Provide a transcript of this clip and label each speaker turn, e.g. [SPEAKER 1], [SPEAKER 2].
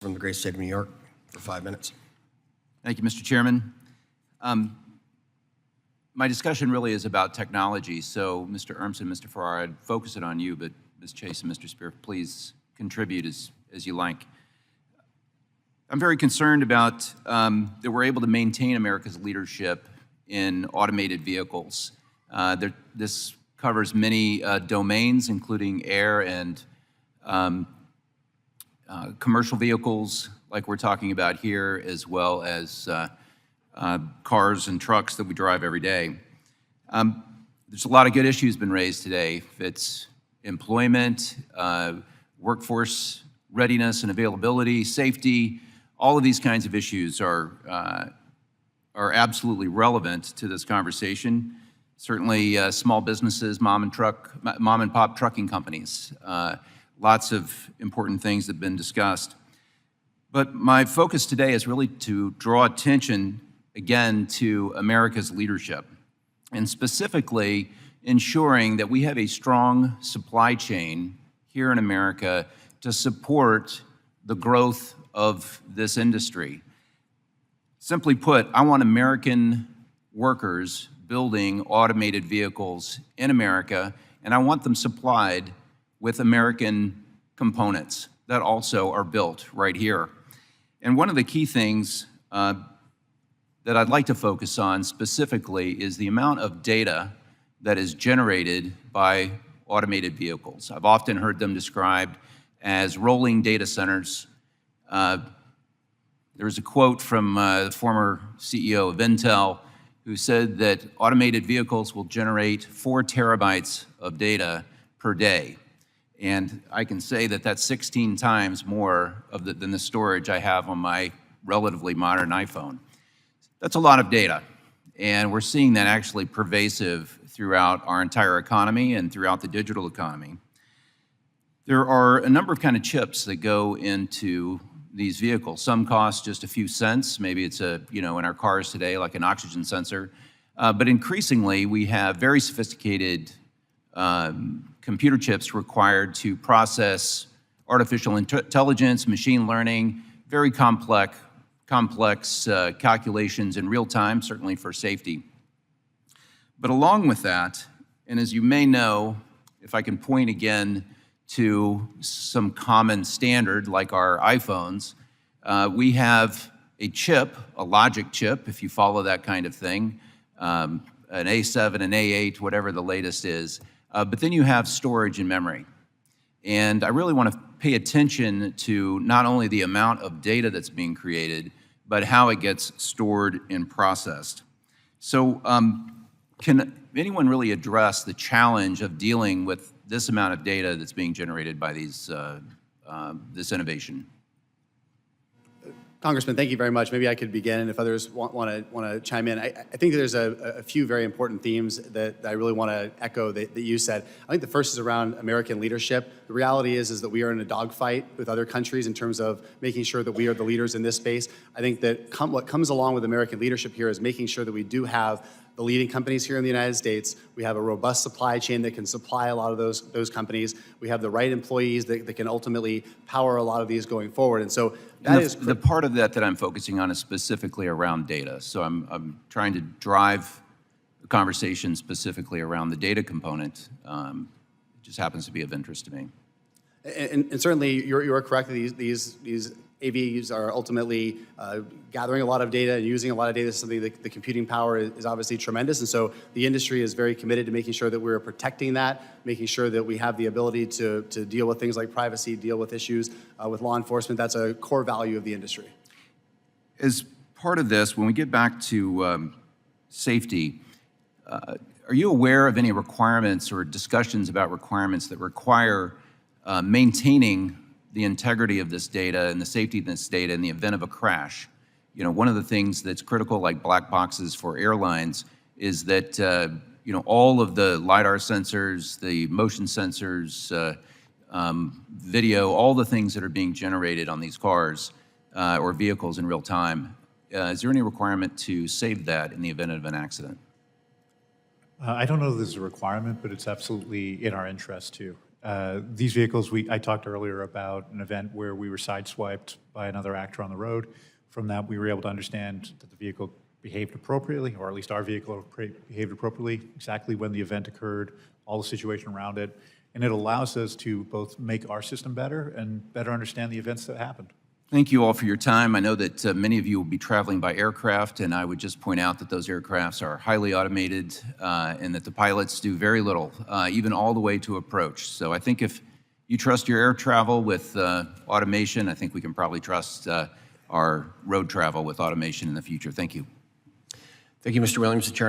[SPEAKER 1] From the great state of New York for 5 minutes.
[SPEAKER 2] Thank you, Mr. Chairman. My discussion really is about technology, so Mr. Urmson, Mr. Farrar, I'd focus it on you, but Ms. Chase and Mr. Spear, please contribute as you like. I'm very concerned about that we're able to maintain America's leadership in automated vehicles. This covers many domains, including air and commercial vehicles like we're talking about here, as well as cars and trucks that we drive every day. There's a lot of good issues been raised today. It's employment, workforce readiness and availability, safety. All of these kinds of issues are absolutely relevant to this conversation. Certainly small businesses, mom and pop trucking companies. Lots of important things that have been discussed. But my focus today is really to draw attention again to America's leadership, and specifically ensuring that we have a strong supply chain here in America to support the growth of this industry. Simply put, I want American workers building automated vehicles in America, and I want them supplied with American components that also are built right here. And one of the key things that I'd like to focus on specifically is the amount of data that is generated by automated vehicles. I've often heard them described as rolling data centers. There was a quote from the former CEO of Intel who said that automated vehicles will generate 4 terabytes of data per day. And I can say that that's 16 times more than the storage I have on my relatively modern iPhone. That's a lot of data, and we're seeing that actually pervasive throughout our entire economy and throughout the digital economy. There are a number of kind of chips that go into these vehicles. Some cost just a few cents. Maybe it's in our cars today, like an oxygen sensor. But increasingly, we have very sophisticated computer chips required to process artificial intelligence, machine learning, very complex calculations in real time, certainly for safety. But along with that, and as you may know, if I can point again to some common standard like our iPhones, we have a chip, a logic chip, if you follow that kind of thing, an A7, an A8, whatever the latest is. But then you have storage and memory. And I really want to pay attention to not only the amount of data that's being created, but how it gets stored and processed. So can anyone really address the challenge of dealing with this amount of data that's being generated by this innovation?
[SPEAKER 3] Congressman, thank you very much. Maybe I could begin, and if others want to chime in. I think there's a few very important themes that I really want to echo that you said. I think the first is around American leadership. The reality is that we are in a dogfight with other countries in terms of making sure that we are the leaders in this space. I think that what comes along with American leadership here is making sure that we do have the leading companies here in the United States. We have a robust supply chain that can supply a lot of those companies. We have the right employees that can ultimately power a lot of these going forward. And so that is
[SPEAKER 2] the part of that I'm focusing on is specifically around data. So I'm trying to drive the conversation specifically around the data component. It just happens to be of interest to me.
[SPEAKER 3] And certainly you're correct that these AVs are ultimately gathering a lot of data and using a lot of data. Something that the computing power is obviously tremendous, and so the industry is very committed to making sure that we're protecting that, making sure that we have the ability to deal with things like privacy, deal with issues with law enforcement. That's a core value of the industry.
[SPEAKER 2] As part of this, when we get back to safety, are you aware of any requirements or discussions about requirements that require maintaining the integrity of this data and the safety of this data in the event of a crash? One of the things that's critical, like black boxes for airlines, is that all of the LiDAR sensors, the motion sensors, video, all the things that are being generated on these cars or vehicles in real time. Is there any requirement to save that in the event of an accident?
[SPEAKER 4] I don't know if there's a requirement, but it's absolutely in our interest to These vehicles, I talked earlier about an event where we were sideswiped by another actor on the road. From that, we were able to understand that the vehicle behaved appropriately, or at least our vehicle behaved appropriately, exactly when the event occurred, all the situation around it. And it allows us to both make our system better and better understand the events that happened.
[SPEAKER 2] Thank you all for your time. I know that many of you will be traveling by aircraft, and I would just point out that those aircrafts are highly automated and that the pilots do very little, even all the way to approach. So I think if you trust your air travel with automation, I think we can probably trust our road travel with automation in the future. Thank you.
[SPEAKER 1] Thank you, Mr. Williams. Chair